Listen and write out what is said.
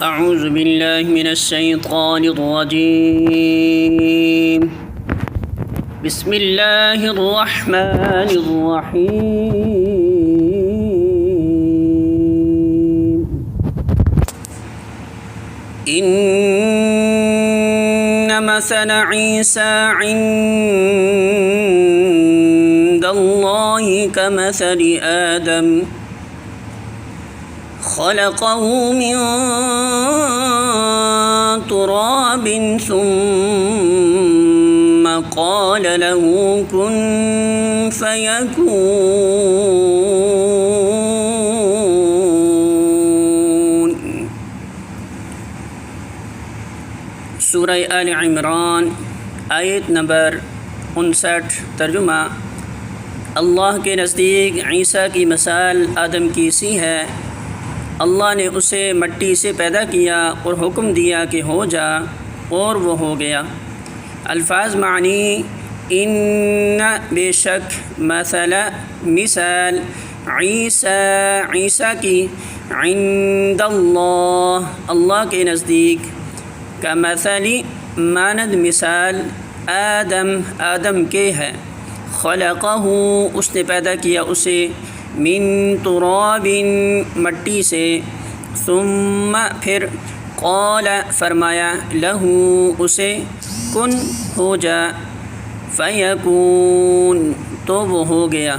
अऊज़ु बिल्लाहि मिनश्शैतानिर्रजीम बिस्मिल्लाहिर्रहमानिर्रहीम इन्न मसल ईसा इंदल्लाहि कमसलि आदम खलक़हु मिन तुराबिन सुम्म क़ाल लहू कुन फ़यकून। सूरह आल इमरान आयत नंबर 59। तर्जुमा। अल्लाह के नज़दीक ईसा की मिसाल आदम की सी है। अल्लाह ने उसे मिट्टी से पैदा किया और हुक्म दिया कि हो जा, और वो हो गया। अल्फाज मानी इन्न बेशक, मसला मिसाल, ईसा की, इंदल्लाह अल्लाह के नज़दीक, का मसली मानद मिसाल, आदम के है, खलक़हु उसने पैदा किया उसे, मिन तुराबिन मट्टी से, सुम्मा फिर, क़ाल फरमाया, लहू उसे, कुन हो जा, फ़यकून तो वो हो गया।